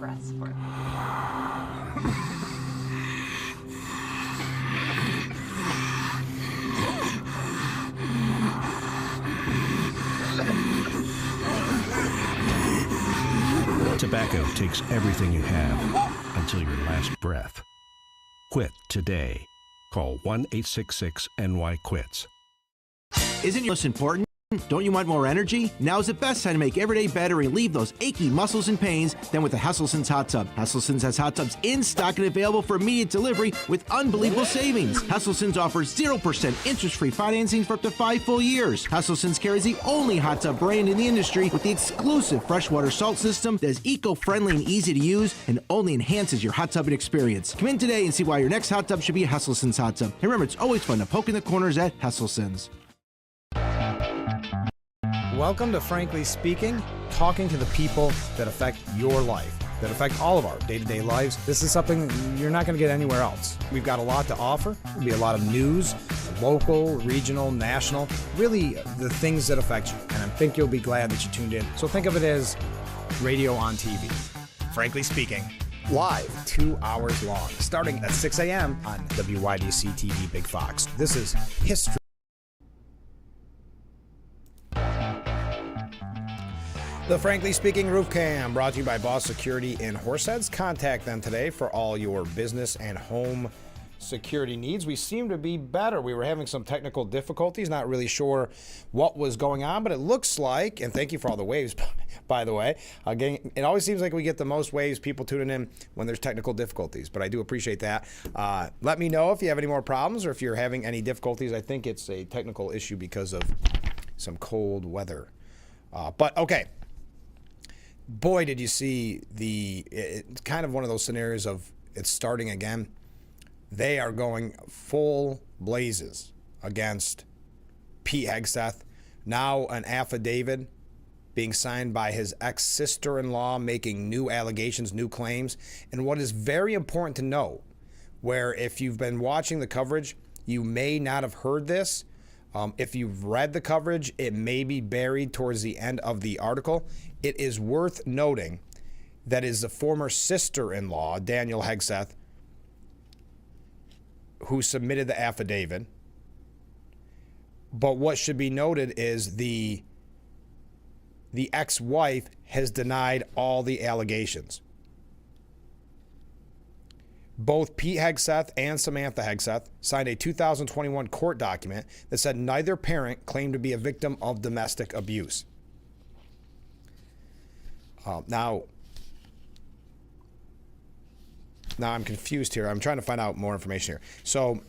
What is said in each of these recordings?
breaths worth. Tobacco takes everything you have until your last breath. Quit today. Call 1-866-NY-QUITS. Isn't yours important? Don't you want more energy? Now's the best time to make every day better and relieve those achy muscles and pains than with the Hesselsen's Hot Tub. Hesselsen's has hot tubs in stock and available for immediate delivery with unbelievable savings. Hesselsen's offers 0% interest-free financing for up to 5 full years. Hesselsen's carries the only hot tub brand in the industry with the exclusive freshwater salt system that is eco-friendly and easy to use and only enhances your hot tubbing experience. Come in today and see why your next hot tub should be a Hesselsen's hot tub. And remember, it's always fun to poke in the corners at Hesselsen's. Welcome to Frankly Speaking, talking to the people that affect your life, that affect all of our day-to-day lives. This is something you're not going to get anywhere else. We've got a lot to offer. There'll be a lot of news, local, regional, national, really the things that affect you. And I think you'll be glad that you tuned in. So think of it as radio on TV. Frankly Speaking, live, 2 hours long, starting at 6 a.m. on WYDC TV Big Fox. This is history. The Frankly Speaking Roof Cam, brought to you by Boss Security in Horseheads. Contact them today for all your business and home security needs. We seem to be better. We were having some technical difficulties, not really sure what was going on, but it looks like, and thank you for all the waves, by the way. Again, it always seems like we get the most waves, people tuning in when there's technical difficulties, but I do appreciate that. Let me know if you have any more problems or if you're having any difficulties. I think it's a technical issue because of some cold weather. But okay. Boy, did you see it's kind of one of those scenarios of it's starting again. They are going full blazes against Pete Hegseth. Now an affidavit being signed by his ex-sister-in-law, making new allegations, new claims. And what is very important to know, where if you've been watching the coverage, you may not have heard this. If you've read the coverage, it may be buried towards the end of the article. It is worth noting that is the former sister-in-law, Danielle Hegseth, who submitted the affidavit. But what should be noted is the ex-wife has denied all the allegations. Both Pete Hegseth and Samantha Hegseth signed a 2021 court document that said neither parent claimed to be a victim of domestic abuse. Now I'm confused here. I'm trying to find out more information here. So,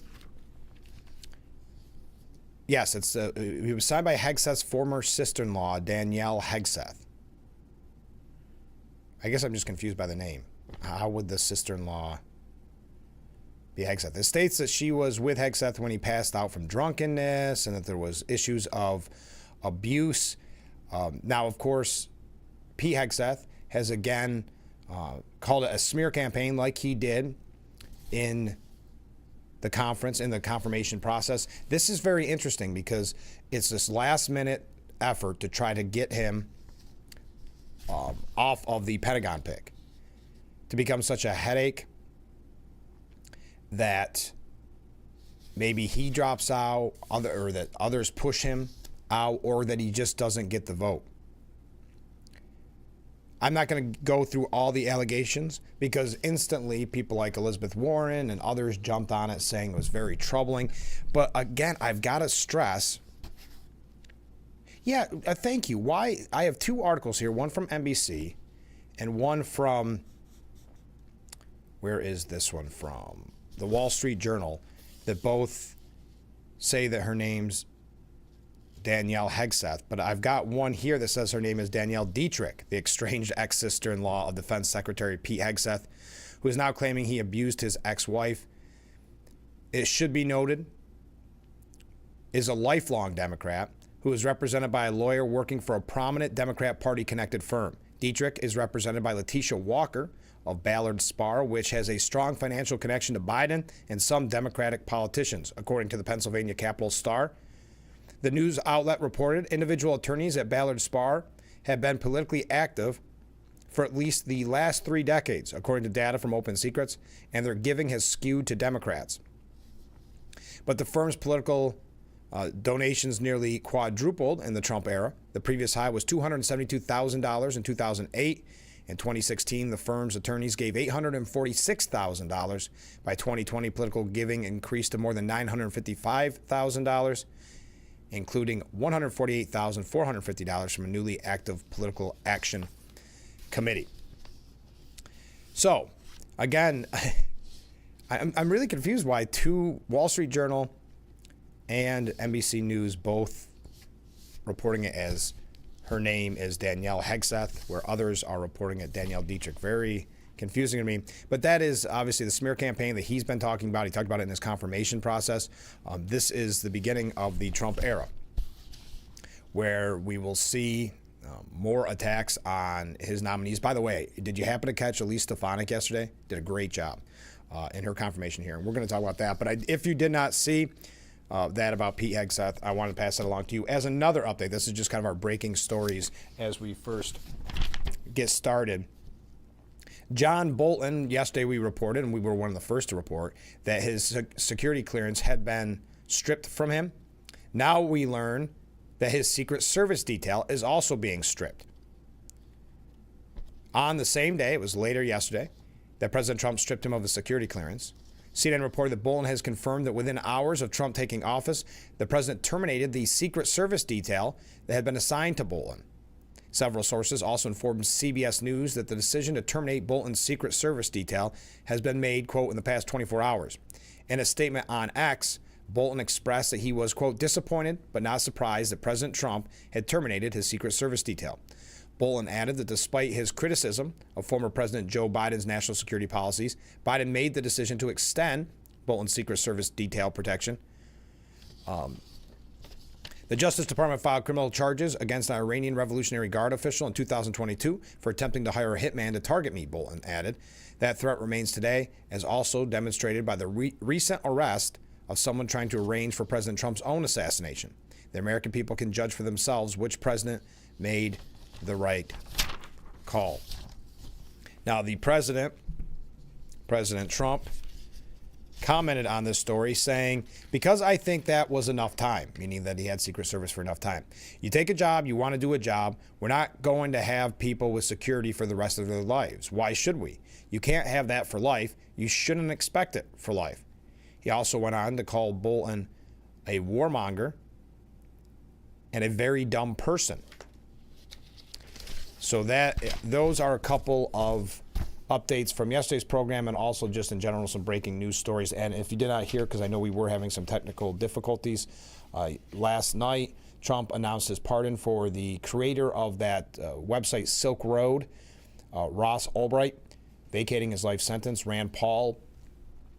yes, he was signed by Hegseth's former sister-in-law, Danielle Hegseth. I guess I'm just confused by the name. How would the sister-in-law be Hegseth? It states that she was with Hegseth when he passed out from drunkenness and that there was issues of abuse. Now, of course, Pete Hegseth has again called it a smear campaign like he did in the conference, in the confirmation process. This is very interesting because it's this last-minute effort to try to get him off of the Pentagon pick, to become such a headache that maybe he drops out, or that others push him out, or that he just doesn't get the vote. I'm not going to go through all the allegations because instantly people like Elizabeth Warren and others jumped on it saying it was very troubling. But again, I've got to stress, thank you. Why? I have two articles here, one from NBC and one from, where is this one from? The Wall Street Journal, that both say that her name's Danielle Hegseth, but I've got one here that says her name is Danielle Dietrich, the estranged ex-sister-in-law of Defense Secretary Pete Hegseth, who is now claiming he abused his ex-wife. It should be noted, is a lifelong Democrat who is represented by a lawyer working for a prominent Democrat Party-connected firm. Dietrich is represented by Letitia Walker of Ballard Spahr, which has a strong financial connection to Biden and some Democratic politicians, according to the Pennsylvania Capital Star. The news outlet reported individual attorneys at Ballard Spahr have been politically active for at least the last 3 decades, according to data from Open Secrets, and their giving has skewed to Democrats. But the firm's political donations nearly quadrupled in the Trump era. The previous high was $272,000 in 2008. In 2016, the firm's attorneys gave $846,000. By 2020, political giving increased to more than $955,000, including $148,450 from a newly active political action committee. So, again, I'm really confused why two Wall Street Journal and NBC News both reporting it as her name is Danielle Hegseth, where others are reporting it Danielle Dietrich. Very confusing to me. But that is obviously the smear campaign that he's been talking about. He talked about it in his confirmation process. This is the beginning of the Trump era, where we will see more attacks on his nominees. By the way, did you happen to catch Elise Stefanik yesterday? Did a great job in her confirmation hearing. We're going to talk about that. But if you did not see that about Pete Hegseth, I want to pass that along to you as another update. This is just kind of our breaking stories as we first get started. John Bolton, yesterday we reported, and we were one of the first to report, that his security clearance had been stripped from him. Now we learn that his Secret Service detail is also being stripped. On the same day, it was later yesterday, that President Trump stripped him of his security clearance. CNN reported that Bolton has confirmed that within hours of Trump taking office, the president terminated the Secret Service detail that had been assigned to Bolton. Several sources also informed CBS News that the decision to terminate Bolton's Secret Service detail has been made, quote, in the past 24 hours. In a statement on X, Bolton expressed that he was, quote, disappointed but not surprised that President Trump had terminated his Secret Service detail. Bolton added that despite his criticism of former President Joe Biden's national security policies, Biden made the decision to extend Bolton's Secret Service detail protection. The Justice Department filed criminal charges against an Iranian Revolutionary Guard official in 2022 for attempting to hire a hitman to target me, Bolton added. That threat remains today, as also demonstrated by the recent arrest of someone trying to arrange for President Trump's own assassination. The American people can judge for themselves which president made the right call. Now, the President Trump, commented on this story saying, because I think that was enough time, meaning that he had Secret Service for enough time. You take a job, you want to do a job. We're not going to have people with security for the rest of their lives. Why should we? You can't have that for life. You shouldn't expect it for life. He also went on to call Bolton a warmonger and a very dumb person. So those are a couple of updates from yesterday's program, and also just in general some breaking news stories. And if you did not hear, because I know we were having some technical difficulties, last night Trump announced his pardon for the creator of that website Silk Road, Ross Ulbricht, vacating his life sentence. Rand Paul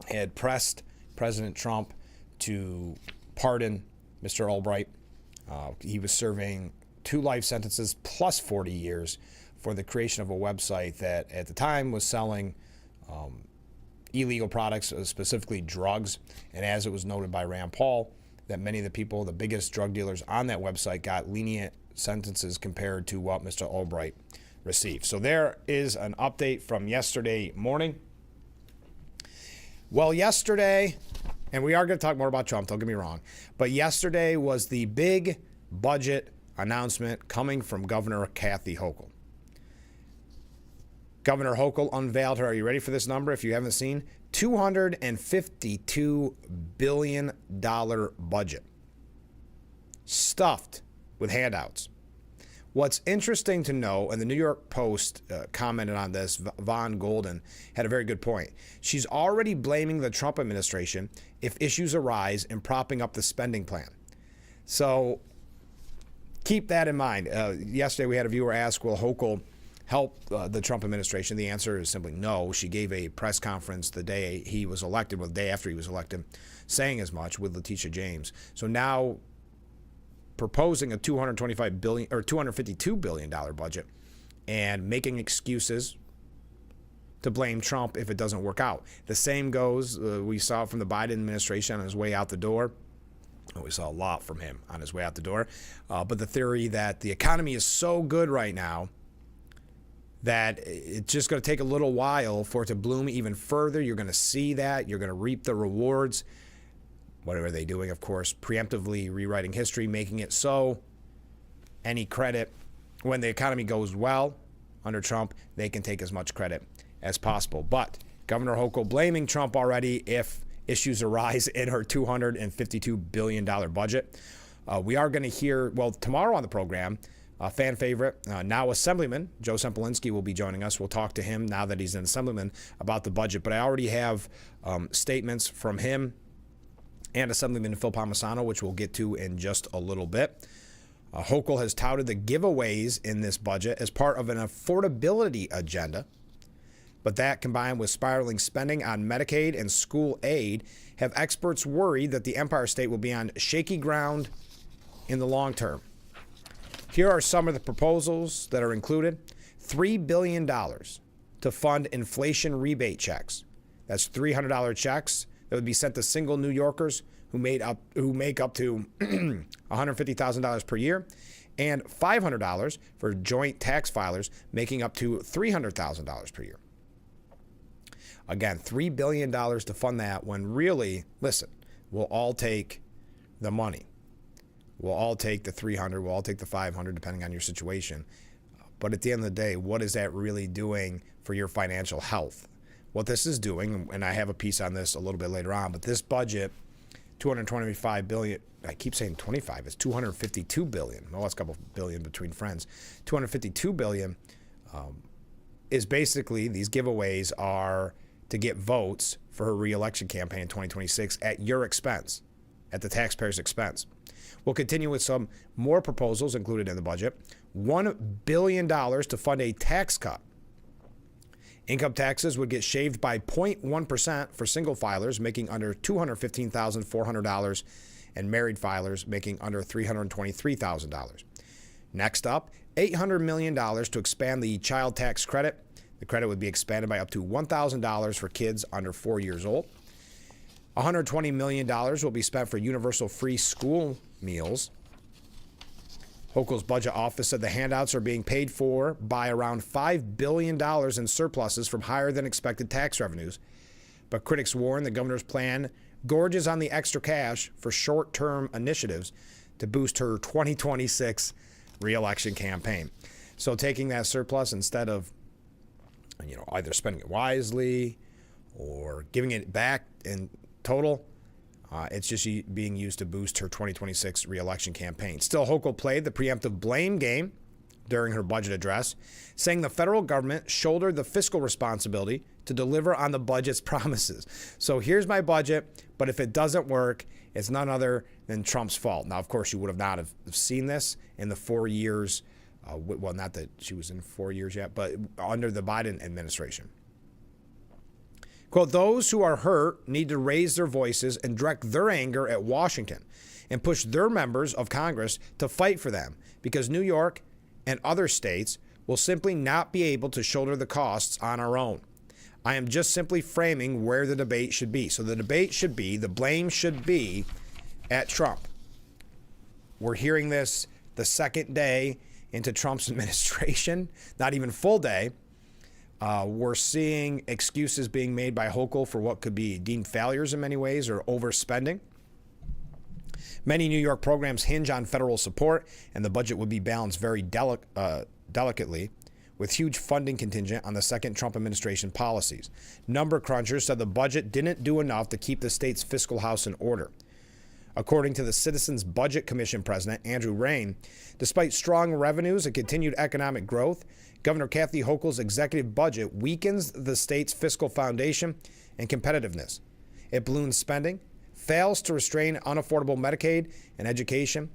had pressed President Trump to pardon Mr. Ulbricht. He was serving 2 life sentences plus 40 years for the creation of a website that at the time was selling illegal products, specifically drugs. And as it was noted by Rand Paul, that many of the people, the biggest drug dealers on that website, got lenient sentences compared to what Mr. Ulbricht received. So there is an update from yesterday morning. Well, yesterday, and we are going to talk more about Trump, don't get me wrong, but yesterday was the big budget announcement coming from Governor Kathy Hochul. Governor Hochul unveiled her, are you ready for this number if you haven't seen? $252 billion budget. Stuffed with handouts. What's interesting to know, and the New York Post commented on this, Von Golden had a very good point. She's already blaming the Trump administration if issues arise in propping up the spending plan. So keep that in mind. Yesterday we had a viewer ask, will Hochul help the Trump administration? The answer is simply no. She gave a press conference the day he was elected, well, the day after he was elected, saying as much with Letitia James. So now proposing a $252 billion budget and making excuses to blame Trump if it doesn't work out. The same goes, we saw from the Biden administration on his way out the door. We saw a lot from him on his way out the door. But the theory that the economy is so good right now that it's just going to take a little while for it to bloom even further. You're going to see that. You're going to reap the rewards. What are they doing? Of course, preemptively rewriting history, making it so any credit when the economy goes well under Trump, they can take as much credit as possible. But Governor Hochul blaming Trump already if issues arise in her $252 billion budget. We are going to hear, well, tomorrow on the program, a fan favorite, now Assemblyman, Joe Sempolinski will be joining us. We'll talk to him now that he's an Assemblyman about the budget. But I already have statements from him and Assemblyman Phil Palmisano, which we'll get to in just a little bit. Hochul has touted the giveaways in this budget as part of an affordability agenda. But that, combined with spiraling spending on Medicaid and school aid, have experts worried that the Empire State will be on shaky ground in the long term. Here are some of the proposals that are included. $3 billion to fund inflation rebate checks. That's $300 checks that would be sent to single New Yorkers who make up to $150,000 per year, and $500 for joint tax filers making up to $300,000 per year. Again, $3 billion to fund that when really, listen, we'll all take the money. We'll all take the 300, we'll all take the 500, depending on your situation. But at the end of the day, what is that really doing for your financial health? What this is doing, and I have a piece on this a little bit later on, but this budget, $225 billion, I keep saying 25, it's $252 billion. Well, it's a couple billion between friends. $252 billion is basically, these giveaways are to get votes for her re-election campaign in 2026 at your expense, at the taxpayer's expense. We'll continue with some more proposals included in the budget. $1 billion to fund a tax cut. Income taxes would get shaved by 0.1% for single filers making under $215,400 and married filers making under $323,000. Next up, $800 million to expand the child tax credit. The credit would be expanded by up to $1,000 for kids under 4 years old. $120 million will be spent for universal free school meals. Hochul's budget office said the handouts are being paid for by around $5 billion in surpluses from higher than expected tax revenues. But critics warn the governor's plan gorges on the extra cash for short-term initiatives to boost her 2026 re-election campaign. So taking that surplus instead of, either spending it wisely or giving it back in total, it's just being used to boost her 2026 re-election campaign. Still, Hochul played the preemptive blame game during her budget address, saying the federal government shouldered the fiscal responsibility to deliver on the budget's promises. So here's my budget, but if it doesn't work, it's none other than Trump's fault. Now, of course, you would have not have seen this in the 4 years, well, not that she was in 4 years yet, but under the Biden administration. Quote, those who are hurt need to raise their voices and direct their anger at Washington and push their members of Congress to fight for them because New York and other states will simply not be able to shoulder the costs on our own. I am just simply framing where the debate should be. So the debate should be, the blame should be at Trump. We're hearing this the second day into Trump's administration, not even full day. We're seeing excuses being made by Hochul for what could be deemed failures in many ways or overspending. Many New York programs hinge on federal support, and the budget would be balanced very delicately with huge funding contingent on the second Trump administration policies. Number crunchers said the budget didn't do enough to keep the state's fiscal house in order. According to the Citizens Budget Commission president, Andrew Rain, despite strong revenues and continued economic growth, Governor Kathy Hochul's executive budget weakens the state's fiscal foundation and competitiveness. It balloons spending, fails to restrain unaffordable Medicaid and education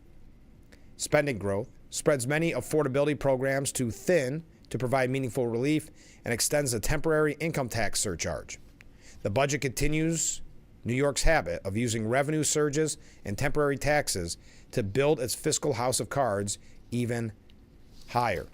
spending growth, spreads many affordability programs too thin to provide meaningful relief, and extends a temporary income tax surcharge. The budget continues New York's habit of using revenue surges and temporary taxes to build its fiscal house of cards even higher.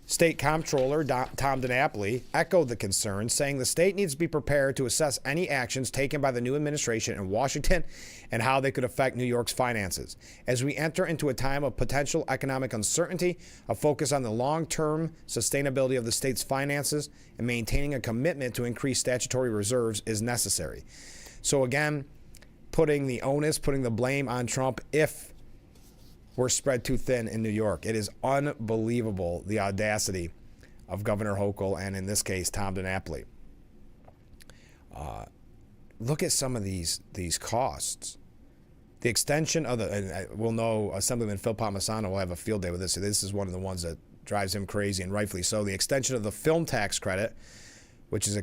State Comptroller Tom DiNapoli echoed the concern, saying the state needs to be prepared to assess any actions taken by the new administration in Washington and how they could affect New York's finances. As we enter into a time of potential economic uncertainty, a focus on the long-term sustainability of the state's finances and maintaining a commitment to increase statutory reserves is necessary. So again, putting the blame on Trump if we're spread too thin in New York. It is unbelievable, the audacity of Governor Hochul and, in this case, Tom DiNapoli. Look at some of these costs. The extension of and we'll know Assemblyman Phil Palmisano will have a field day with this. This is one of the ones that drives him crazy, and rightfully so. The extension of the film tax credit, which is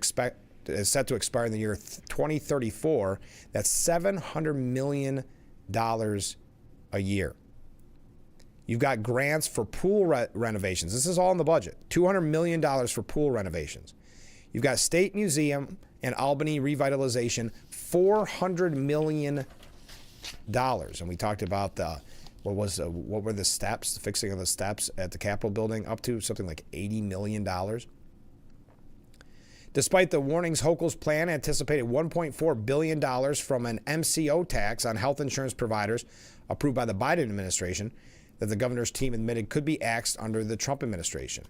set to expire in the year 2034. That's $700 million a year. You've got grants for pool renovations. This is all in the budget. $200 million for pool renovations. You've got State Museum and Albany revitalization, $400 million. And we talked about what were the steps, the fixing of the steps at the Capitol building, up to something like $80 million. Despite the warnings, Hochul's plan anticipated $1.4 billion from an MCO tax on health insurance providers approved by the Biden administration that the governor's team admitted could be axed under the Trump administration.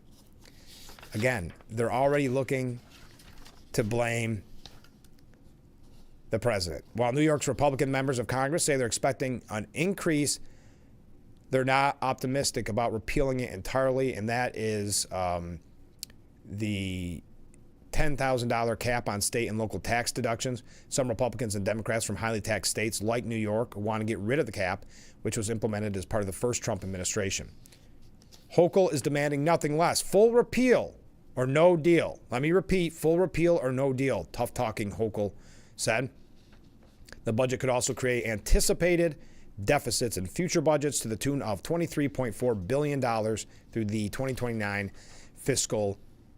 Again, they're already looking to blame the president. While New York's Republican members of Congress say they're expecting an increase, they're not optimistic about repealing it entirely, and that is the $10,000 cap on state and local tax deductions. Some Republicans and Democrats from highly taxed states like New York want to get rid of the cap, which was implemented as part of the first Trump administration. Hochul is demanding nothing less. Full repeal or no deal. Let me repeat, full repeal or no deal. Tough talking, Hochul said. The budget could also create anticipated deficits in future budgets to the tune of $23.4 billion through the 2029 fiscal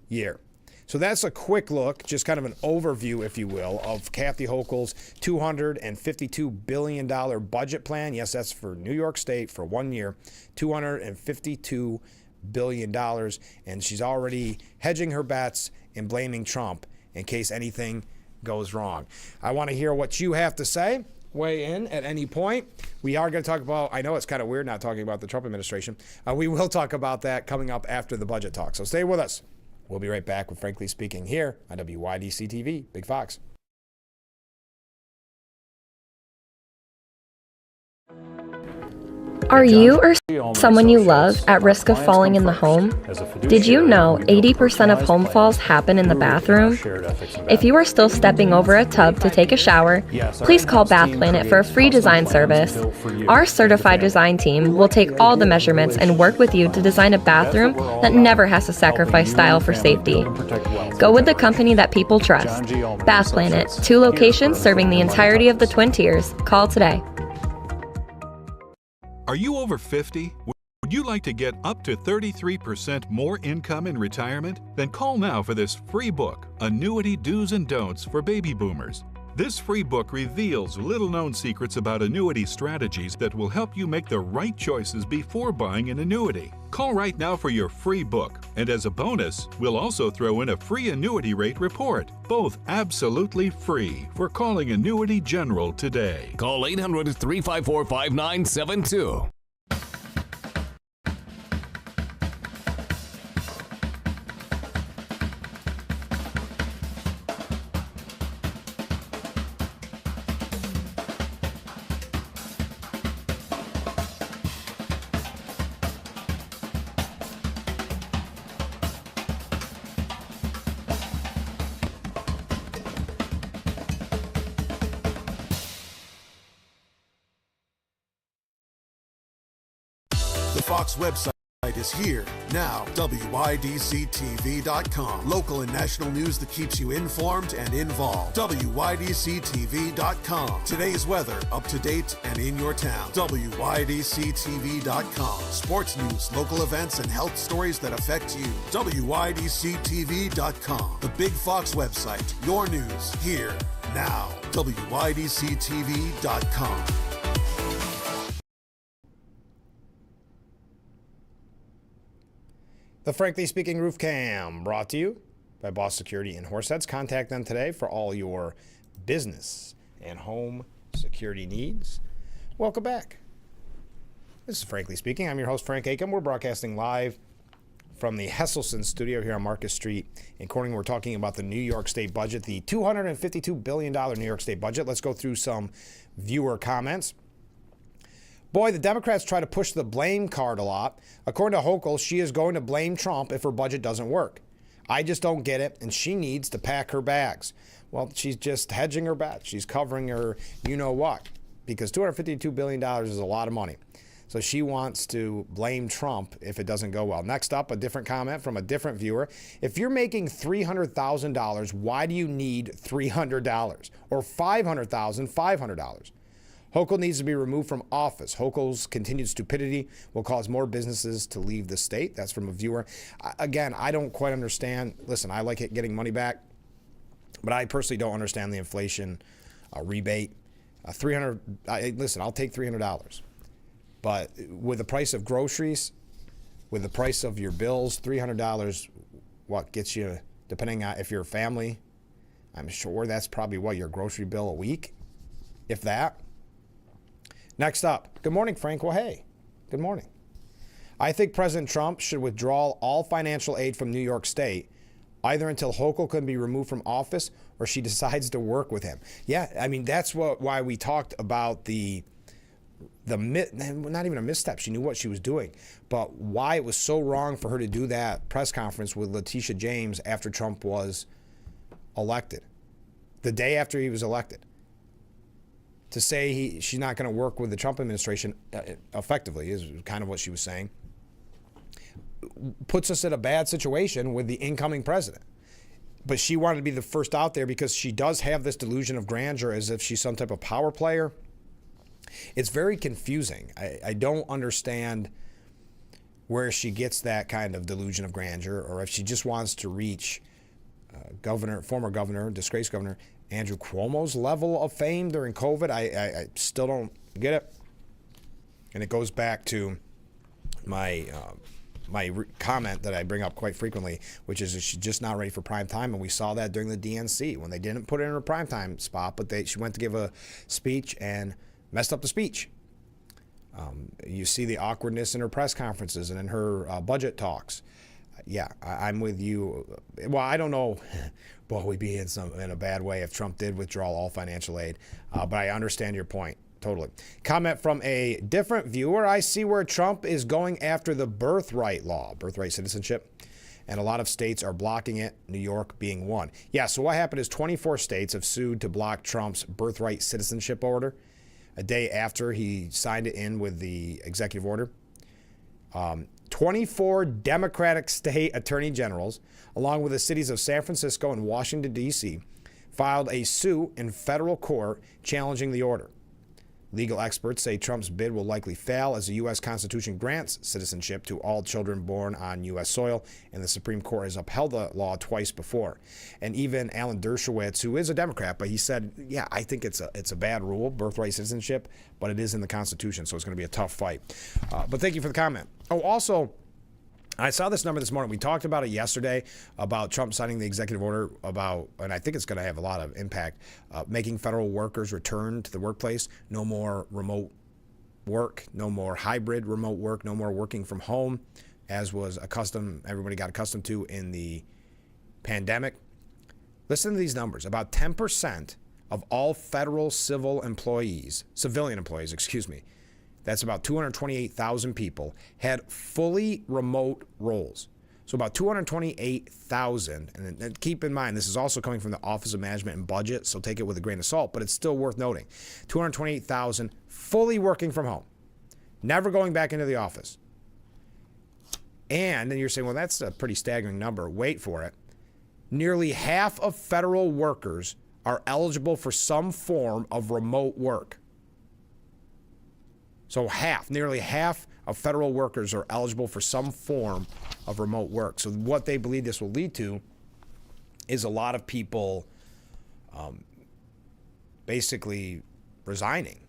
year. So that's a quick look, just kind of an overview, if you will, of Kathy Hochul's $252 billion budget plan. Yes, that's for New York State for 1 year, $252 billion. And she's already hedging her bets and blaming Trump in case anything goes wrong. I want to hear what you have to say. Weigh in at any point. We are going to talk about, I know it's kind of weird not talking about the Trump administration. We will talk about that coming up after the budget talk. So stay with us. We'll be right back with Frankly Speaking here on WYDC TV, Big Fox. Are you or someone you love at risk of falling in the home? Did you know 80% of home falls happen in the bathroom? If you are still stepping over a tub to take a shower, please call Bath Planet for a free design service. Our certified design team will take all the measurements and work with you to design a bathroom that never has to sacrifice style for safety. Go with the company that people trust. Bath Planet, 2 locations serving the entirety of the Twin Tiers. Call today. Are you over 50? Would you like to get up to 33% more income in retirement? Then call now for this free book, Annuity Do's and Don'ts for Baby Boomers. This free book reveals little-known secrets about annuity strategies that will help you make the right choices before buying an annuity. Call right now for your free book, and as a bonus, we'll also throw in a free annuity rate report. Both absolutely free for calling Annuity General today. Call 800-354-5972. The Fox website is here now. WYDCTV.com. Local and national news that keeps you informed and involved. WYDCTV.com. Today's weather, up to date and in your town. WYDCTV.com. Sports news, local events, and health stories that affect you. WYDCTV.com. The Big Fox website. Your news here now. WYDCTV.com. The Frankly Speaking Roof Cam brought to you by Boss Security in Horseheads. Contact them today for all your business and home security needs. Welcome back. This is Frankly Speaking. I'm your host, Frank Acom. We're broadcasting live from the Hesselson studio here on Marcus Street in Corning. We're talking about the New York State budget, the $252 billion New York State budget. Let's go through some viewer comments. Boy, the Democrats try to push the blame card a lot. According to Hochul, she is going to blame Trump if her budget doesn't work. I just don't get it, and she needs to pack her bags. Well, she's just hedging her bets. She's covering her you-know-what, because $252 billion is a lot of money. So she wants to blame Trump if it doesn't go well. Next up, a different comment from a different viewer. If you're making $300,000, why do you need $300? Or $500,000, $500? Hochul needs to be removed from office. Hochul's continued stupidity will cause more businesses to leave the state. That's from a viewer. Again, I don't quite understand. Listen, I like getting money back, but I personally don't understand the inflation rebate. Listen, I'll take $300. But with the price of groceries, with the price of your bills, $300, what gets you, depending on if you're a family, I'm sure that's probably your grocery bill a week, if that. Next up, good morning, Frank. Well, hey, good morning. I think President Trump should withdraw all financial aid from New York State, either until Hochul can be removed from office or she decides to work with him. Yeah, I mean, that's why we talked about not even a misstep. She knew what she was doing, but why it was so wrong for her to do that press conference with Letitia James after Trump was elected, the day after he was elected. To say she's not going to work with the Trump administration effectively is kind of what she was saying. Puts us in a bad situation with the incoming president. But she wanted to be the first out there because she does have this delusion of grandeur as if she's some type of power player. It's very confusing. I don't understand where she gets that kind of delusion of grandeur, or if she just wants to reach former governor, disgraced governor, Andrew Cuomo's level of fame during COVID. I still don't get it. And it goes back to my comment that I bring up quite frequently, which is she's just not ready for prime time. And we saw that during the DNC when they didn't put her in a prime time spot, but she went to give a speech and messed up the speech. You see the awkwardness in her press conferences and in her budget talks. Yeah, I'm with you. Well, I don't know. Well, we'd be in a bad way if Trump did withdraw all financial aid. But I understand your point. Totally. Comment from a different viewer. I see where Trump is going after the birthright law, birthright citizenship. And a lot of states are blocking it, New York being one. Yeah, so what happened is 24 states have sued to block Trump's birthright citizenship order a day after he signed it in with the executive order. 24 Democratic state attorney generals, along with the cities of San Francisco and Washington, D.C., filed a suit in federal court challenging the order. Legal experts say Trump's bid will likely fail as the U.S. Constitution grants citizenship to all children born on U.S. soil, and the Supreme Court has upheld the law twice before. And even Alan Dershowitz, who is a Democrat, but he said, yeah, I think it's a bad rule, birthright citizenship, but it is in the Constitution, so it's going to be a tough fight. But thank you for the comment. Oh, also, I saw this number this morning. We talked about it yesterday about Trump signing the executive order about, and I think it's going to have a lot of impact, making federal workers return to the workplace. No more remote work, no more hybrid remote work, no more working from home, as was everybody got accustomed to in the pandemic. Listen to these numbers. About 10% of all federal civilian employees, that's about 228,000 people, had fully remote roles. So about 228,000, and keep in mind, this is also coming from the Office of Management and Budget, so take it with a grain of salt, but it's still worth noting. 228,000 fully working from home, never going back into the office. And then you're saying, well, that's a pretty staggering number. Wait for it. Nearly half of federal workers are eligible for some form of remote work. So nearly half of federal workers are eligible for some form of remote work. So what they believe this will lead to is a lot of people basically resigning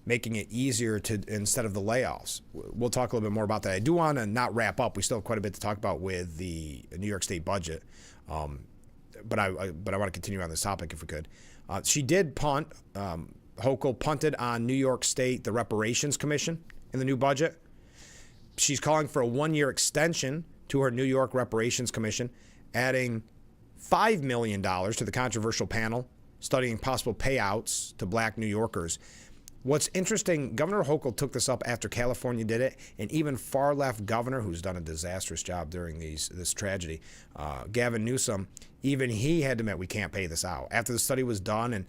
making it easier to instead of the layoffs. We'll talk a little bit more about that. I do want to not wrap up. We still have quite a bit to talk about with the New York State budget, but I want to continue on this topic if we could. She did punt. Hochul punted on New York State, the Reparations Commission in the new budget. She's calling for a 1-year extension to her New York Reparations Commission, adding $5 million to the controversial panel studying possible payouts to black New Yorkers. What's interesting, Governor Hochul took this up after California did it, and even far-left governor, who's done a disastrous job during this tragedy, Gavin Newsom, even he had to admit we can't pay this out. After the study was done and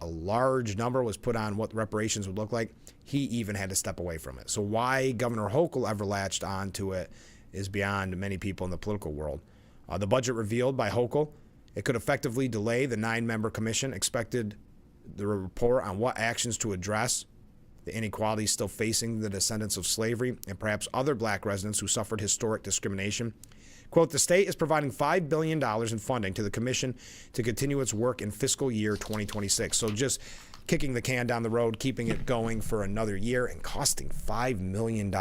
a large number was put on what reparations would look like, he even had to step away from it. So why Governor Hochul ever latched onto it is beyond many people in the political world. The budget revealed by Hochul, it could effectively delay the 9-member commission expected the report on what actions to address the inequalities still facing the descendants of slavery and perhaps other black residents who suffered historic discrimination. Quote, the state is providing $5 billion in funding to the commission to continue its work in fiscal year 2026. So just kicking the can down the road, keeping it going for another year and costing $5 million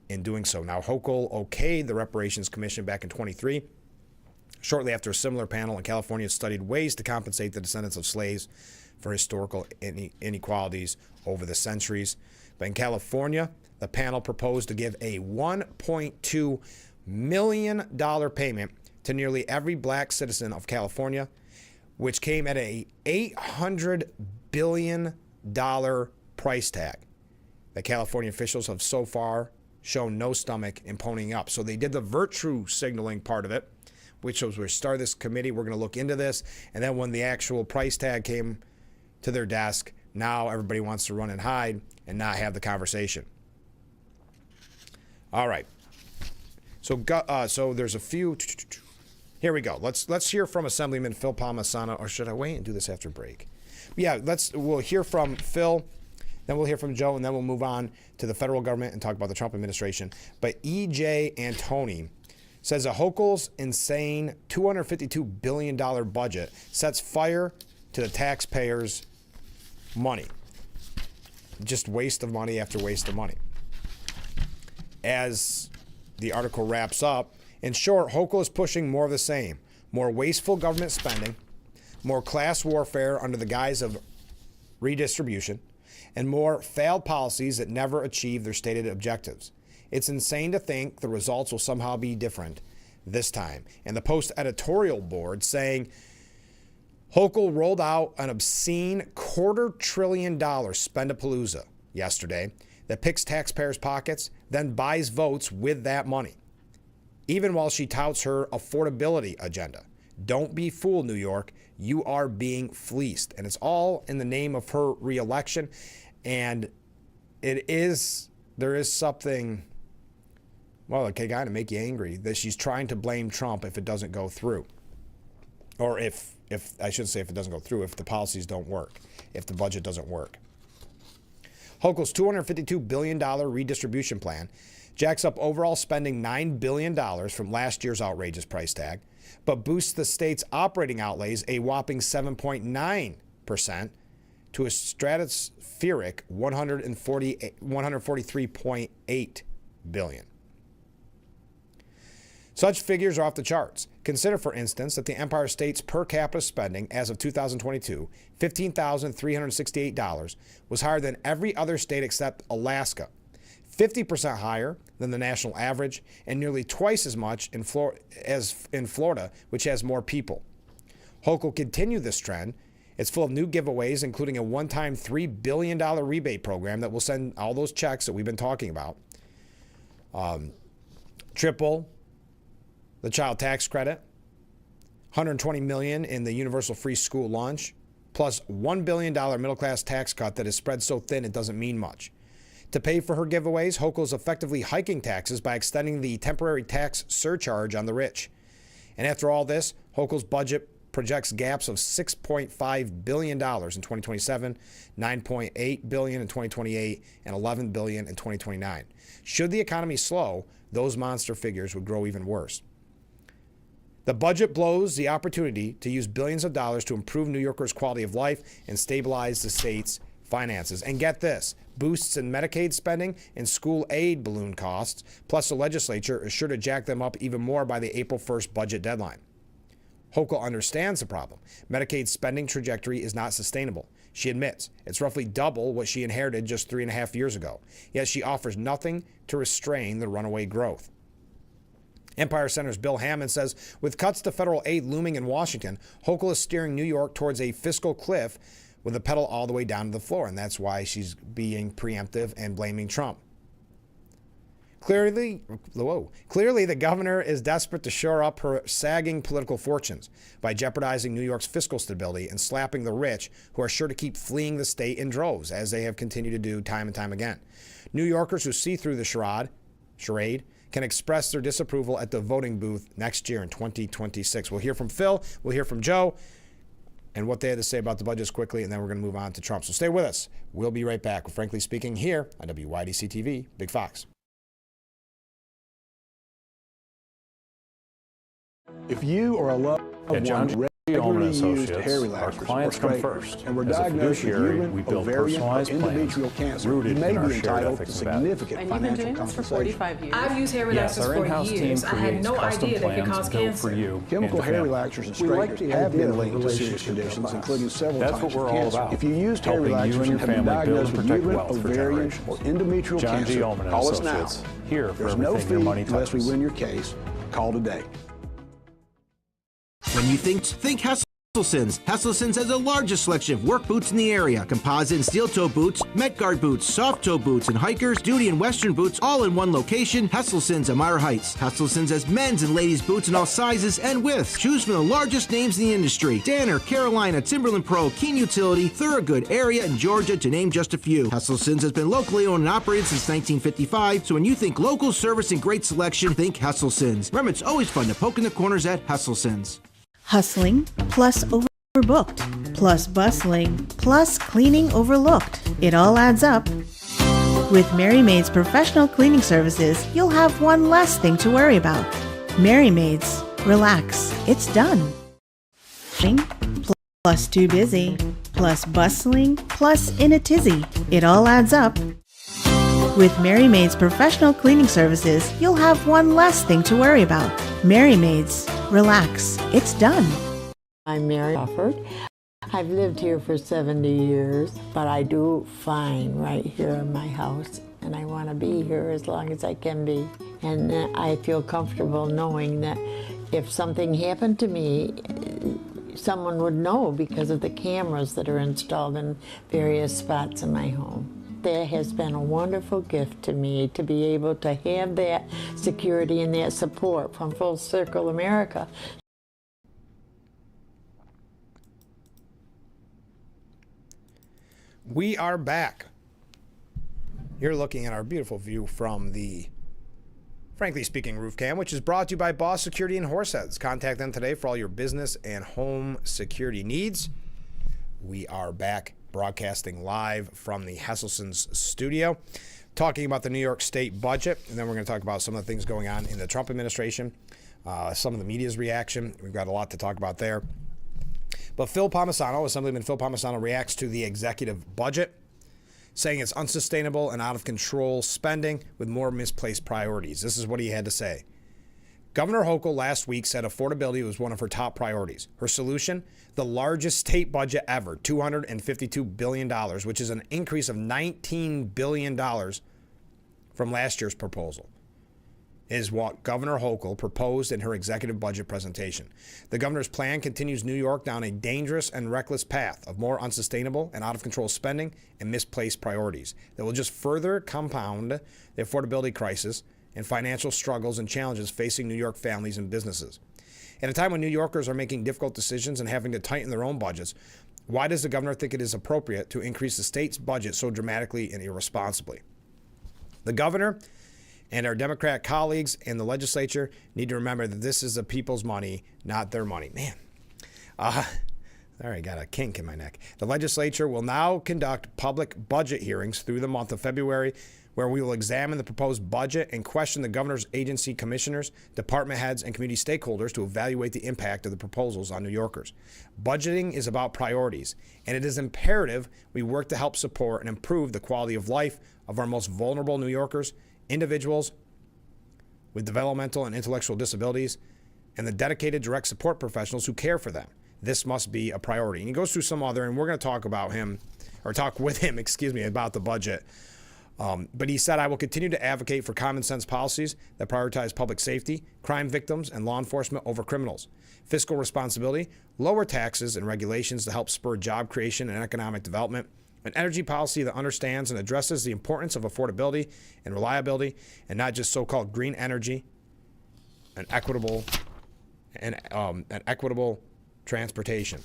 in doing so. Now, Hochul okayed the Reparations Commission back in 23. Shortly after a similar panel in California studied ways to compensate the descendants of slaves for historical inequalities over the centuries. But in California, the panel proposed to give a $1.2 million payment to nearly every black citizen of California, which came at a $800 billion price tag that California officials have so far shown no stomach in ponying up. So they did the virtue signaling part of it, which was we start this committee, we're going to look into this. And then when the actual price tag came to their desk, now everybody wants to run and hide and not have the conversation. All right. So there's a few. Here we go. Let's hear from Assemblyman Phil Palmisano, or should I wait and do this after break? Yeah, we'll hear from Phil, then we'll hear from Joe, and then we'll move on to the federal government and talk about the Trump administration. But E.J. Antoni says that Hochul's insane $252 billion budget sets fire to the taxpayers' money. Just waste of money after waste of money. As the article wraps up, in short, Hochul is pushing more of the same. More wasteful government spending, more class warfare under the guise of redistribution, and more failed policies that never achieve their stated objectives. It's insane to think the results will somehow be different this time. And the Post editorial board saying Hochul rolled out an obscene $250 billion spendapalooza yesterday that picks taxpayers' pockets, then buys votes with that money, even while she touts her affordability agenda. Don't be fooled, New York. You are being fleeced. And it's all in the name of her reelection. And there is something, well, okay, kind of make you angry that she's trying to blame Trump if it doesn't go through. Or if I should say if it doesn't go through, if the policies don't work, if the budget doesn't work. Hochul's $252 billion redistribution plan jacks up overall spending $9 billion from last year's outrageous price tag, but boosts the state's operating outlays a whopping 7.9% to a stratospheric $143.8 billion. Such figures are off the charts. Consider, for instance, that the Empire State's per capita spending as of 2022, $15,368, was higher than every other state except Alaska, 50% higher than the national average, and nearly twice as much as in Florida, which has more people. Hochul continued this trend. It's full of new giveaways, including a one-time $3 billion rebate program that will send all those checks that we've been talking about. Triple the child tax credit, $120 million in the universal free school lunch, plus $1 billion middle-class tax cut that is spread so thin it doesn't mean much. To pay for her giveaways, Hochul is effectively hiking taxes by extending the temporary tax surcharge on the rich. And after all this, Hochul's budget projects gaps of $6.5 billion in 2027, $9.8 billion in 2028, and $11 billion in 2029. Should the economy slow, those monster figures would grow even worse. The budget blows the opportunity to use billions of dollars to improve New Yorkers' quality of life and stabilize the state's finances. And get this, boosts in Medicaid spending and school aid balloon costs, plus the legislature is sure to jack them up even more by the April 1st budget deadline. Hochul understands the problem. Medicaid's spending trajectory is not sustainable. She admits it's roughly double what she inherited just 3.5 years ago. Yet she offers nothing to restrain the runaway growth. Empire Center's Bill Hammond says, with cuts to federal aid looming in Washington, Hochul is steering New York towards a fiscal cliff with the pedal all the way down to the floor, and that's why she's being preemptive and blaming Trump. Clearly, the governor is desperate to shore up her sagging political fortunes by jeopardizing New York's fiscal stability and slapping the rich, who are sure to keep fleeing the state in droves, as they have continued to do time and time again. New Yorkers who see through the charade can express their disapproval at the voting booth next year in 2026. We'll hear from Phil, we'll hear from Joe, and what they had to say about the budgets quickly, and then we're going to move on to Trump. So stay with us. We'll be right back with Frankly Speaking here on WYDC TV, Big Fox. If you or a loved one regularly used hair relaxers or straighteners and were diagnosed with human, ovarian, or endometrial cancer, you may be entitled to significant financial compensation. For 45 years. I've used hair relaxers for years. I had no idea they could cause cancer. Chemical hair relaxers and straighteners have been linked to serious conditions, including several types of cancer. If you used hair relaxers and have been diagnosed with human, ovarian, or endometrial cancer, call us now. There's no fee unless we win your case. Call today. When you think Hesselson's. Hesselson's has the largest selection of work boots in the area. Composite and steel-toe boots, Met Guard boots, soft-toe boots, and hikers, duty and western boots, all in one location. Hesselson's at Meyer Heights. Hesselson's has men's and ladies' boots in all sizes and widths. Choose from the largest names in the industry. Danner, Carolina, Timberland Pro, Keene Utility, Thorogood, Area, and Georgia, to name just a few. Hesselson's has been locally owned and operated since 1955, so when you think local service and great selection, think Hesselson's. Remember, it's always fun to poke in the corners at Hesselson's. Hustling plus overbooked plus bustling plus cleaning overlooked. It all adds up. With Mary Maid's professional cleaning services, you'll have one less thing to worry about. Mary Maid's. Relax. It's done. Plus too busy plus bustling plus in a tizzy. It all adds up. With Mary Maid's professional cleaning services, you'll have one less thing to worry about. Mary Maid's. Relax. It's done. I'm Mary Crawford. I've lived here for 70 years, but I do fine right here in my house, and I want to be here as long as I can be. And I feel comfortable knowing that if something happened to me, someone would know because of the cameras that are installed in various spots in my home. That has been a wonderful gift to me to be able to have that security and that support from Full Circle America. We are back. You're looking at our beautiful view from the Frankly Speaking roof cam, which is brought to you by Boss Security in Horseheads. Contact them today for all your business and home security needs. We are back broadcasting live from the Hesselson's studio, talking about the New York State budget, and then we're going to talk about some of the things going on in the Trump administration, some of the media's reaction. We've got a lot to talk about there. But Phil Palmisano, Assemblyman Phil Palmisano, reacts to the executive budget, saying it's unsustainable and out of control spending with more misplaced priorities. This is what he had to say. Governor Hochul last week said affordability was one of her top priorities. Her solution, the largest state budget ever, $252 billion, which is an increase of $19 billion from last year's proposal, is what Governor Hochul proposed in her executive budget presentation. The governor's plan continues New York down a dangerous and reckless path of more unsustainable and out-of-control spending and misplaced priorities that will just further compound the affordability crisis and financial struggles and challenges facing New York families and businesses. At a time when New Yorkers are making difficult decisions and having to tighten their own budgets, why does the governor think it is appropriate to increase the state's budget so dramatically and irresponsibly? The governor and our Democrat colleagues in the legislature need to remember that this is the people's money, not their money. Man, All right, got a kink in my neck. The legislature will now conduct public budget hearings through the month of February, where we will examine the proposed budget and question the governor's agency commissioners, department heads, and community stakeholders to evaluate the impact of the proposals on New Yorkers. Budgeting is about priorities, and it is imperative we work to help support and improve the quality of life of our most vulnerable New Yorkers, individuals with developmental and intellectual disabilities, and the dedicated direct support professionals who care for them. This must be a priority. And he goes through some other, and we're going to talk with him, about the budget. But he said, I will continue to advocate for common sense policies that prioritize public safety, crime victims, and law enforcement over criminals, fiscal responsibility, lower taxes and regulations to help spur job creation and economic development, an energy policy that understands and addresses the importance of affordability and reliability, and not just so-called green energy, an equitable transportation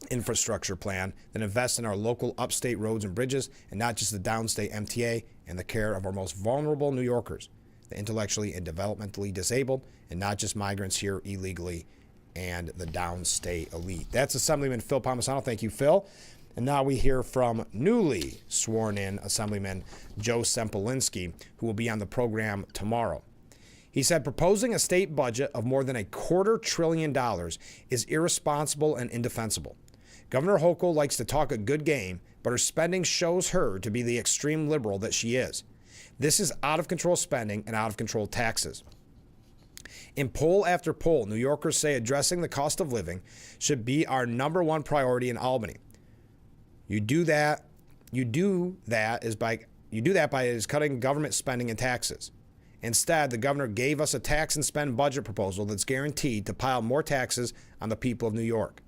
infrastructure plan that invests in our local upstate roads and bridges and not just the downstate MTA, and the care of our most vulnerable New Yorkers, the intellectually and developmentally disabled, and not just migrants here illegally and the downstate elite. That's Assemblyman Phil Palmisano. Thank you, Phil. And now we hear from newly sworn in Assemblyman Joe Sempolinski, who will be on the program tomorrow. He said proposing a state budget of more than $250 billion is irresponsible and indefensible. Governor Hochul likes to talk a good game, but her spending shows her to be the extreme liberal that she is. This is out-of-control spending and out-of-control taxes. In poll after poll, New Yorkers say addressing the cost of living should be our number one priority in Albany. You do that by cutting government spending and taxes. Instead, the governor gave us a tax and spend budget proposal that's guaranteed to pile more taxes on the people of New York.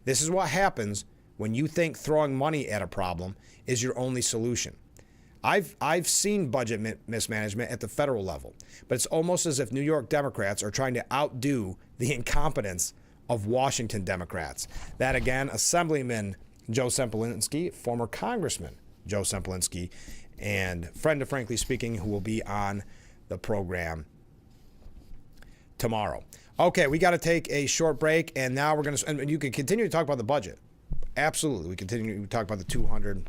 This is what happens when you think throwing money at a problem is your only solution. I've seen budget mismanagement at the federal level, but it's almost as if New York Democrats are trying to outdo the incompetence of Washington Democrats. That again, Assemblyman Joe Sempolinski, former Congressman Joe Sempolinski, and friend of Frankly Speaking, who will be on the program tomorrow. Okay, we got to take a short break, and now we're going to, and you can continue to talk about the budget. Absolutely. We continue to talk about the 200,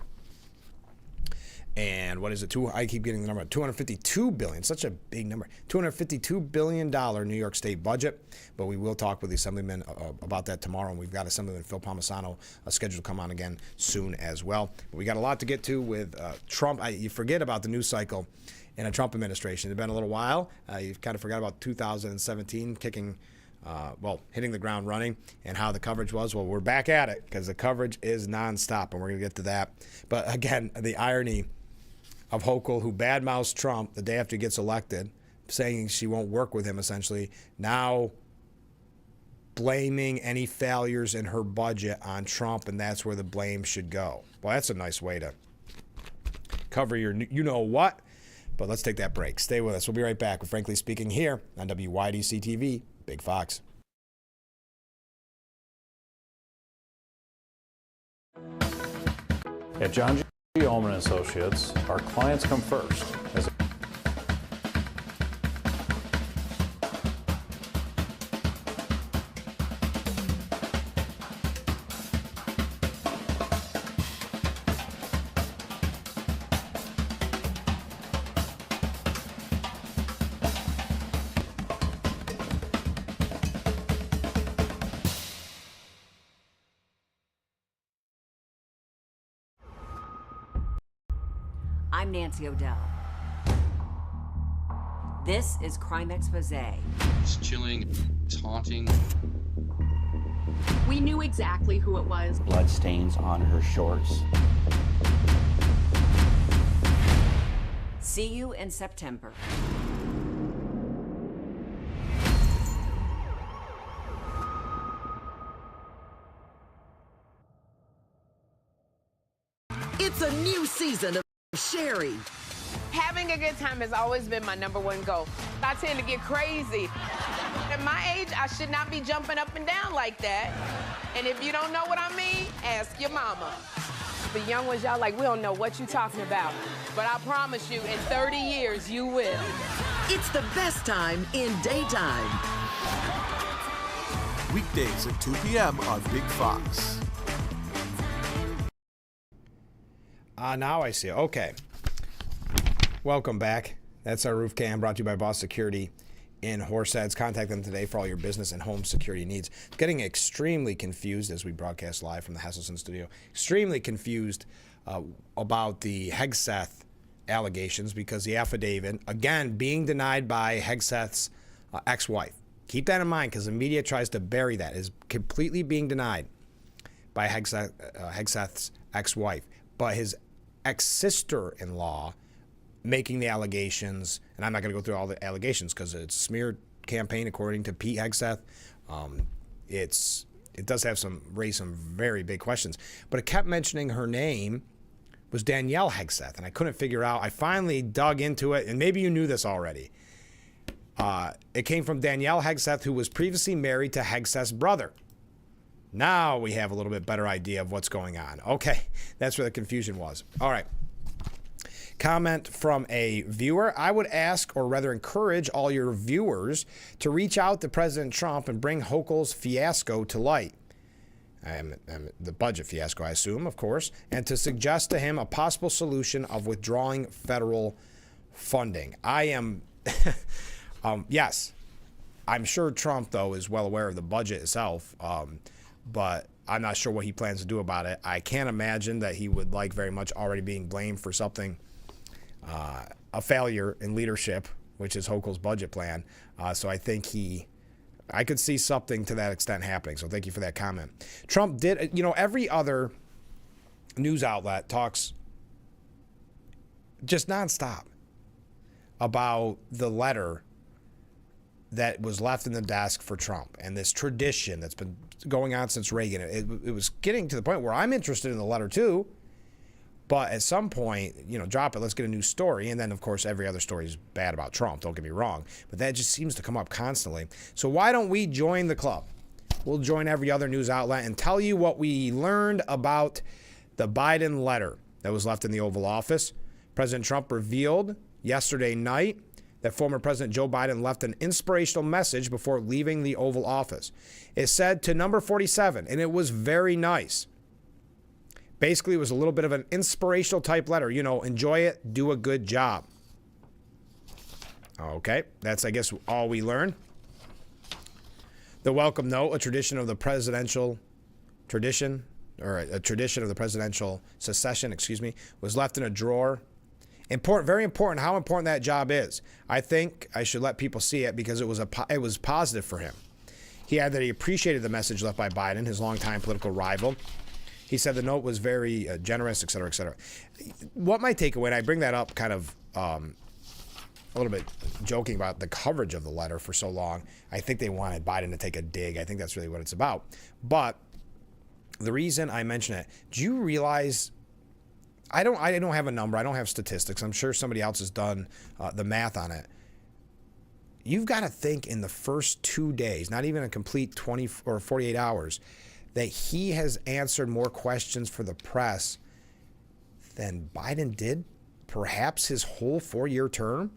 and what is it? I keep getting the number, $252 billion, such a big number. $252 billion New York State budget, but we will talk with the Assemblyman about that tomorrow, and we've got Assemblyman Phil Palmisano scheduled to come on again soon as well. But we got a lot to get to with Trump. You forget about the news cycle in a Trump administration. It's been a little while. You kind of forgot about 2017 hitting the ground running and how the coverage was. Well, we're back at it because the coverage is nonstop, and we're going to get to that. But again, the irony of Hochul, who badmouths Trump the day after he gets elected, saying she won't work with him, essentially, now blaming any failures in her budget on Trump, and that's where the blame should go. Well, that's a nice way to cover your you-know-what. But let's take that break. Stay with us. We'll be right back with Frankly Speaking here on WYDC TV, Big Fox. At John G. Ullman Associates, our clients come first. I'm Nancy O'Dell. This is Crime Expose. It's chilling, it's haunting. We knew exactly who it was. Blood stains on her shorts. See you in September. It's a new season of Sherry. Having a good time has always been my number one goal. I tend to get crazy. At my age, I should not be jumping up and down like that. And if you don't know what I mean, ask your mama. The young ones, y'all like, we don't know what you're talking about. But I promise you, in 30 years, you will. It's the best time in daytime. weekdays at 2 p.m. on Big Fox. Now I see. Okay. Welcome back. That's our roof cam brought to you by Boss Security in Horseheads. Contact them today for all your business and home security needs. Getting extremely confused as we broadcast live from the Hesselson studio. Extremely confused about the Hegseth allegations because the affidavit, again, being denied by Hegseth's ex-wife. Keep that in mind because the media tries to bury that. It is completely being denied by Hegseth's ex-wife. But his ex-sister-in-law making the allegations, and I'm not going to go through all the allegations because it's a smear campaign according to Pete Hegseth. It does raise some very big questions. But it kept mentioning her name was Danielle Hegseth, and I couldn't figure out. I finally dug into it, and maybe you knew this already. It came from Danielle Hegseth, who was previously married to Hegseth's brother. Now we have a little bit better idea of what's going on. Okay, that's where the confusion was. All right. Comment from a viewer. I would ask, or rather encourage all your viewers to reach out to President Trump and bring Hochul's fiasco to light. The budget fiasco, I assume, of course, and to suggest to him a possible solution of withdrawing federal funding. I am, yes, I'm sure Trump, though, is well aware of the budget itself, but I'm not sure what he plans to do about it. I can't imagine that he would like very much already being blamed for something, a failure in leadership, which is Hochul's budget plan. So I think I could see something to that extent happening. So thank you for that comment. Trump did, every other news outlet talks just nonstop about the letter that was left in the desk for Trump and this tradition that's been going on since Reagan. It was getting to the point where I'm interested in the letter too. But at some point, drop it, let's get a new story. And then, of course, every other story is bad about Trump, don't get me wrong. But that just seems to come up constantly. So why don't we join the club? We'll join every other news outlet and tell you what we learned about the Biden letter that was left in the Oval Office. President Trump revealed yesterday night that former President Joe Biden left an inspirational message before leaving the Oval Office. It said to number 47, and it was very nice. Basically, it was a little bit of an inspirational type letter. Enjoy it, do a good job. Okay, that's, I guess, all we learned. The welcome note, a tradition of the presidential secession, was left in a drawer. Important, very important how important that job is. I think I should let people see it because it was positive for him. He added that he appreciated the message left by Biden, his longtime political rival. He said the note was very generous, et cetera, et cetera. What my takeaway, and I bring that up kind of a little bit joking about the coverage of the letter for so long. I think they wanted Biden to take a dig. I think that's really what it's about. But the reason I mention it, do you realize, I don't have a number. I don't have statistics. I'm sure somebody else has done the math on it. You've got to think in the first 2 days, not even a complete 20 or 48 hours, that he has answered more questions for the press than Biden did perhaps his whole 4-year term.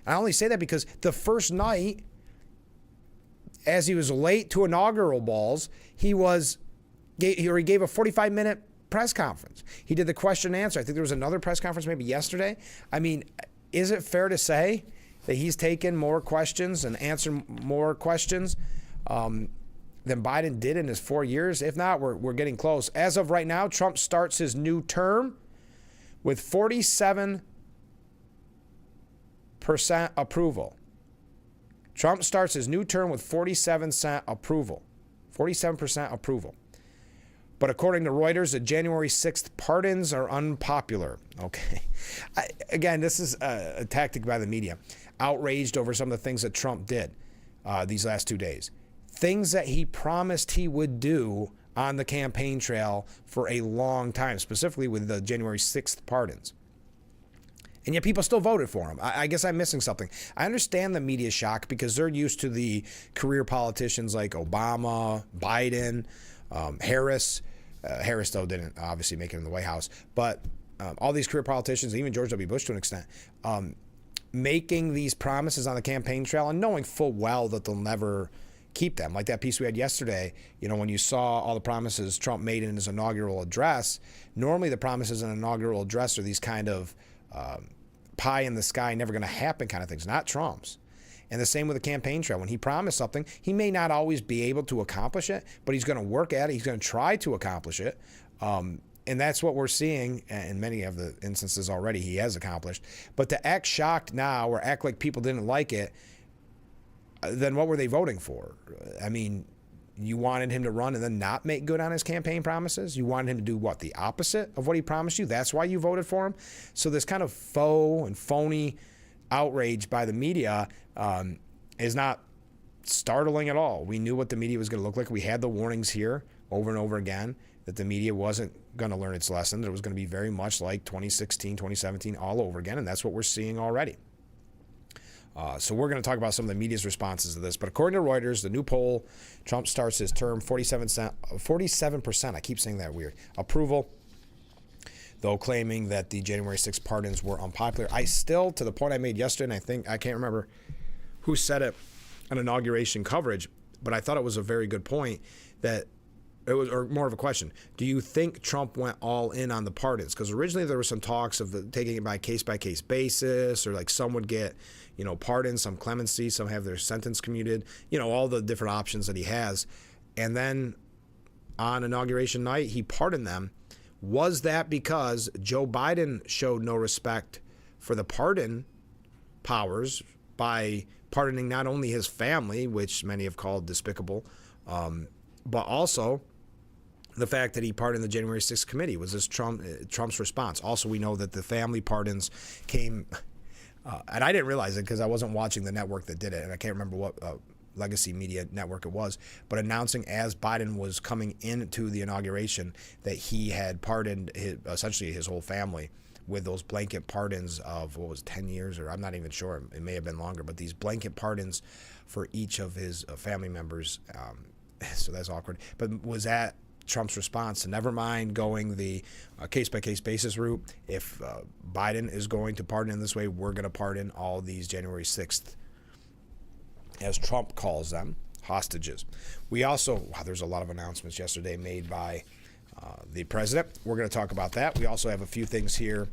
And I only say that because the first night, as he was late to inaugural balls, he gave a 45-minute press conference. He did the question and answer. I think there was another press conference maybe yesterday. I mean, is it fair to say that he's taken more questions and answered more questions than Biden did in his 4 years? If not, we're getting close. As of right now, Trump starts his new term with 47% approval. Trump starts his new term with 47% approval. 47% approval. But according to Reuters, the January 6th pardons are unpopular. Okay. Again, this is a tactic by the media. Outraged over some of the things that Trump did these last 2 days. Things that he promised he would do on the campaign trail for a long time, specifically with the January 6th pardons. And yet people still voted for him. I guess I'm missing something. I understand the media shock because they're used to the career politicians like Obama, Biden, Harris. Harris, though, didn't obviously make it in the White House. But all these career politicians, even George W. Bush to an extent, making these promises on the campaign trail and knowing full well that they'll never keep them. Like that piece we had yesterday, when you saw all the promises Trump made in his inaugural address, normally the promises in an inaugural address are these kind of pie in the sky, never going to happen kind of things, not Trump's. And the same with the campaign trail. When he promised something, he may not always be able to accomplish it, but he's going to work at it. He's going to try to accomplish it. And that's what we're seeing in many of the instances already he has accomplished. But to act shocked now or act like people didn't like it, then what were they voting for? I mean, you wanted him to run and then not make good on his campaign promises? You wanted him to do what? The opposite of what he promised you? That's why you voted for him? So this kind of faux and phony outrage by the media is not startling at all. We knew what the media was going to look like. We had the warnings here over and over again that the media wasn't going to learn its lesson, that it was going to be very much like 2016, 2017 all over again, and that's what we're seeing already. So we're going to talk about some of the media's responses to this. But according to Reuters, the new poll, Trump starts his term 47%, I keep saying that weird, approval, though claiming that the January 6th pardons were unpopular. I still, to the point I made yesterday, and I can't remember who said it on inauguration coverage, but I thought it was a very good point that it was, or more of a question. Do you think Trump went all in on the pardons? Because originally there were some talks of taking it by case basis, or like some would get, pardons, some clemency, some have their sentence commuted, all the different options that he has. And then on inauguration night, he pardoned them. Was that because Joe Biden showed no respect for the pardon powers by pardoning not only his family, which many have called despicable, but also the fact that he pardoned the January 6th committee? Was this Trump's response? Also, we know that the family pardons came, and I didn't realize it because I wasn't watching the network that did it, and I can't remember what legacy media network it was, but announcing as Biden was coming into the inauguration that he had pardoned essentially his whole family with those blanket pardons of, 10 years, or I'm not even sure, it may have been longer, but these blanket pardons for each of his family members. So that's awkward. But was that Trump's response to never mind going the case-by-case basis route? If Biden is going to pardon in this way, we're going to pardon all these January 6th, as Trump calls them, hostages. We also, there's a lot of announcements yesterday made by the president. We're going to talk about that. We also have a few things here,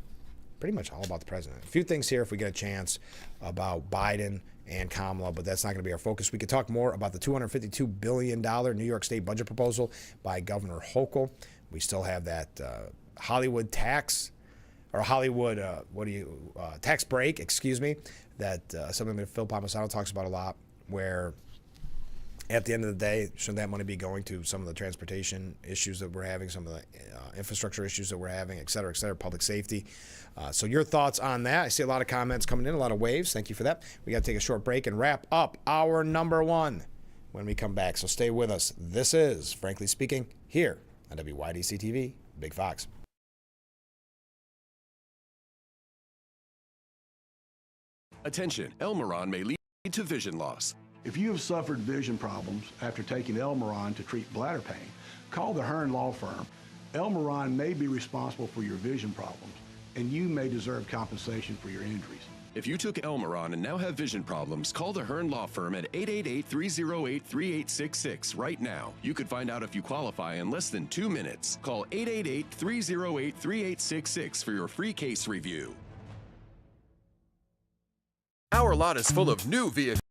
pretty much all about the president. A few things here, if we get a chance, about Biden and Kamala, but that's not going to be our focus. We could talk more about the $252 billion New York State budget proposal by Governor Hochul. We still have that Hollywood tax, or Hollywood, tax break, that something that Phil Palmisano talks about a lot, where at the end of the day, shouldn't that money be going to some of the transportation issues that we're having, some of the infrastructure issues that we're having, et cetera, public safety? So your thoughts on that? I see a lot of comments coming in, a lot of waves. Thank you for that. We got to take a short break and wrap up our number one when we come back. So stay with us. This is Frankly Speaking here on WYDC TV, Big Fox. Attention, Elmeron may lead to vision loss. If you have suffered vision problems after taking Elmeron to treat bladder pain, call the Hearn Law Firm. Elmeron may be responsible for your vision problems, and you may deserve compensation for your injuries. If you took Elmeron and now have vision problems, call the Hearn Law Firm at 888-308-3866 right now. You could find out if you qualify in less than 2 minutes. Call 888-308-3866 for your free case review. Our lot is full of new vehicles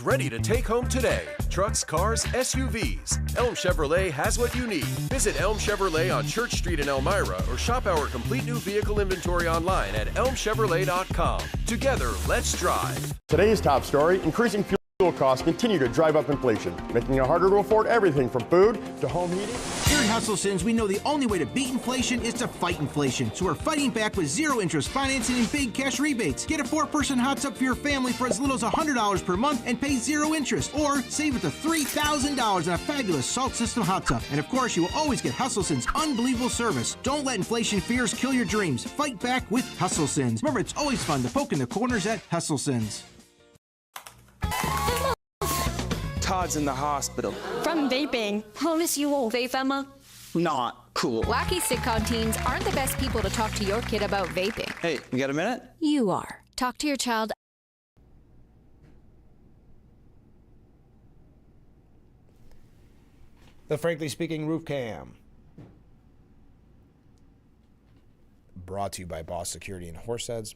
ready to take home today. Trucks, cars, SUVs. Elm Chevrolet has what you need. Visit Elm Chevrolet on Church Street in Elmira or shop our complete new vehicle inventory online at elmchevrolet.com. Together, let's drive. Today's top story, increasing fuel costs continue to drive up inflation, making it harder to afford everything from food to home heating. Here at Hustlesons, we know the only way to beat inflation is to fight inflation. So we're fighting back with zero interest financing and big cash rebates. Get a 4-person hot tub for your family for as little as $100 per month and pay zero interest. Or save up to $3,000 on a fabulous salt system hot tub. And of course, you will always get Hustlesons' unbelievable service. Don't let inflation fears kill your dreams. Fight back with Hustlesons. Remember, it's always fun to poke in the corners at Hustlesons. Todd's in the hospital. From vaping. Promise you won't vape, Emma. Not cool. Wacky sitcom teens aren't the best people to talk to your kid about vaping. Hey, you got a minute? You are. Talk to your child. The Frankly Speaking Roof Cam. Brought to you by Boss Security in Horseheads.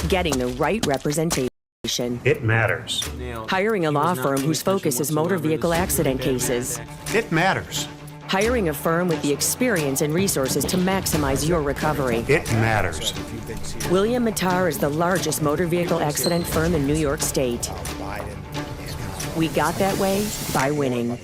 Getting the right representation. It matters. Hiring a law firm whose focus is motor vehicle accident cases. It matters. Hiring a firm with the experience and resources to maximize your recovery. It matters. William Mattar is the largest motor vehicle accident firm in New York State. We got that way by winning.